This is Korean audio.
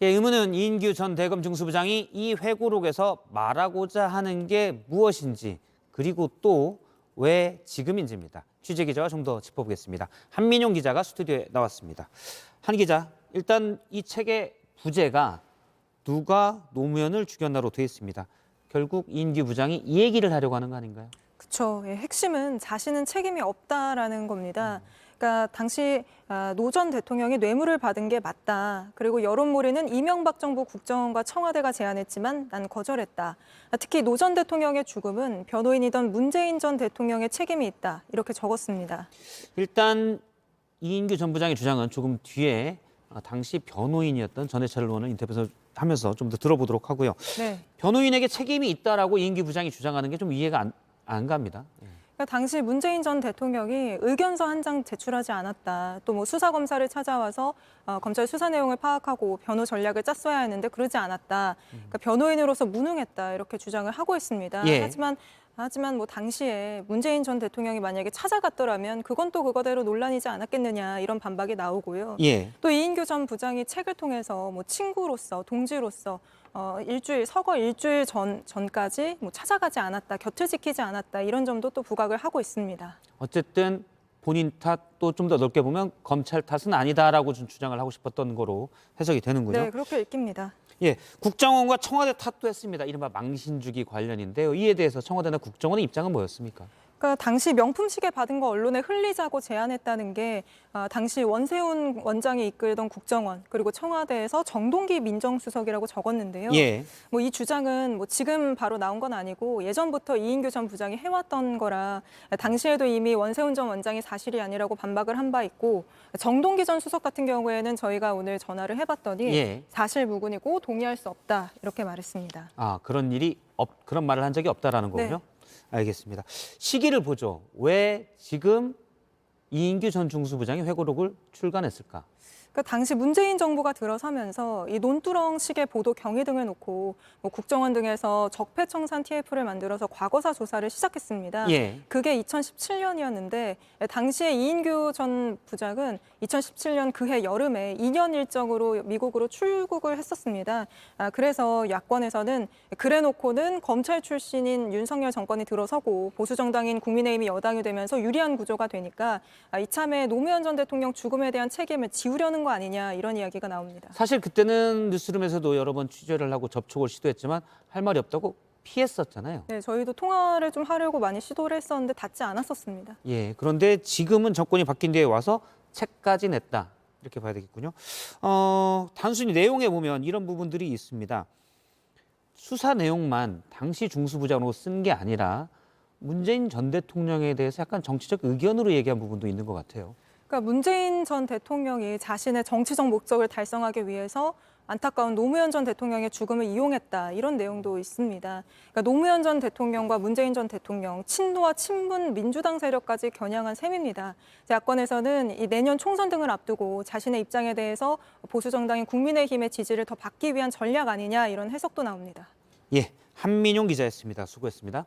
예, 의문은 이인규 전 대검 중수부장이 이 회고록에서 말하고자 하는 게 무엇인지, 그리고 또 왜 지금인지입니다. 취재 기자와 좀 더 짚어보겠습니다. 한민용 기자가 스튜디오에 나왔습니다. 한 기자, 일단 이 책의 부제가 누가 노무현을 죽였나로 되어 있습니다. 결국 이인규 부장이 이 얘기를 하려고 하는 거 아닌가요? 그렇죠. 예, 핵심은 자신은 책임이 없다라는 겁니다. 그러니까 당시 노 전 대통령이 뇌물을 받은 게 맞다. 그리고 여론몰이는 이명박 정부 국정원과 청와대가 제안했지만 난 거절했다. 특히 노 전 대통령의 죽음은 변호인이던 문재인 전 대통령의 책임이 있다. 이렇게 적었습니다. 일단 이인규 전 부장의 주장은 조금 뒤에 당시 변호인이었던 전해철 의원을 인터뷰에서 하면서 좀 더 들어보도록 하고요. 네. 변호인에게 책임이 있다라고 이인규 부장이 주장하는 게 좀 이해가 안 갑니다. 그러니까 당시 문재인 전 대통령이 의견서 한 장 제출하지 않았다. 또 뭐 수사검사를 찾아와서 검찰 수사 내용을 파악하고 변호 전략을 짰어야 했는데 그러지 않았다. 그러니까 변호인으로서 무능했다. 이렇게 주장을 하고 있습니다. 예. 하지만 뭐 당시에 문재인 전 대통령이 만약에 찾아갔더라면 그건 또 그거대로 논란이지 않았겠느냐 이런 반박이 나오고요. 예. 또 이인규 전 부장이 책을 통해서 뭐 친구로서 동지로서 서거 일주일 전까지 뭐 찾아가지 않았다, 곁을 지키지 않았다 이런 점도 또 부각을 하고 있습니다. 어쨌든 본인 탓 또 좀 더 넓게 보면 검찰 탓은 아니다라고 좀 주장을 하고 싶었던 거로 해석이 되는군요. 네, 그렇게 읽힙니다. 예, 국정원과 청와대 탓도 했습니다. 이른바 망신주기 관련인데요. 이에 대해서 청와대나 국정원의 입장은 뭐였습니까? 그러니까 당시 명품 시계 받은 거 언론에 흘리자고 제안했다는 게 당시 원세훈 원장이 이끌던 국정원 그리고 청와대에서 정동기 민정수석이라고 적었는데요. 예. 뭐 이 주장은 뭐 지금 바로 나온 건 아니고 예전부터 이인규 전 부장이 해왔던 거라 당시에도 이미 원세훈 전 원장이 사실이 아니라고 반박을 한 바 있고 정동기 전 수석 같은 경우에는 저희가 오늘 전화를 해봤더니 예. 사실무근이고 동의할 수 없다 이렇게 말했습니다. 그런 말을 한 적이 없다라는 거군요. 네. 알겠습니다. 시기를 보죠. 왜 지금 이인규 전 중수부장이 회고록을 출간했을까? 그러니까 당시 문재인 정부가 들어서면서 이 논두렁 시계 보도 경위 등을 놓고 뭐 국정원 등에서 적폐청산 TF를 만들어서 과거사 조사를 시작했습니다. 예. 그게 2017년이었는데 당시에 이인규 전 부장은 2017년 그해 여름에 2년 일정으로 미국으로 출국을 했었습니다. 그래서 야권에서는 그래놓고는 검찰 출신인 윤석열 정권이 들어서고 보수 정당인 국민의힘이 여당이 되면서 유리한 구조가 되니까 이참에 노무현 전 대통령 죽음에 대한 책임을 지우려는 거 아니냐 이런 이야기가 나옵니다. 사실 그때는 뉴스룸에서도 여러 번 취재를 하고 접촉을 시도했지만 할 말이 없다고 피했었잖아요. 네, 저희도 통화를 좀 하려고 많이 시도를 했었는데 닿지 않았었습니다. 예, 그런데 지금은 정권이 바뀐 뒤에 와서 책까지 냈다. 이렇게 봐야 되겠군요. 단순히 내용에 보면 이런 부분들이 있습니다. 수사 내용만 당시 중수부장으로 쓴 게 아니라 문재인 전 대통령에 대해서 약간 정치적 의견으로 얘기한 부분도 있는 것 같아요. 그러니까 문재인 전 대통령이 자신의 정치적 목적을 달성하기 위해서 안타까운 노무현 전 대통령의 죽음을 이용했다 이런 내용도 있습니다. 그러니까 노무현 전 대통령과 문재인 전 대통령 친노와 친문 민주당 세력까지 겨냥한 셈입니다. 야권에서는 이 내년 총선 등을 앞두고 자신의 입장에 대해서 보수 정당인 국민의힘의 지지를 더 받기 위한 전략 아니냐 이런 해석도 나옵니다. 예, 한민용 기자였습니다. 수고했습니다.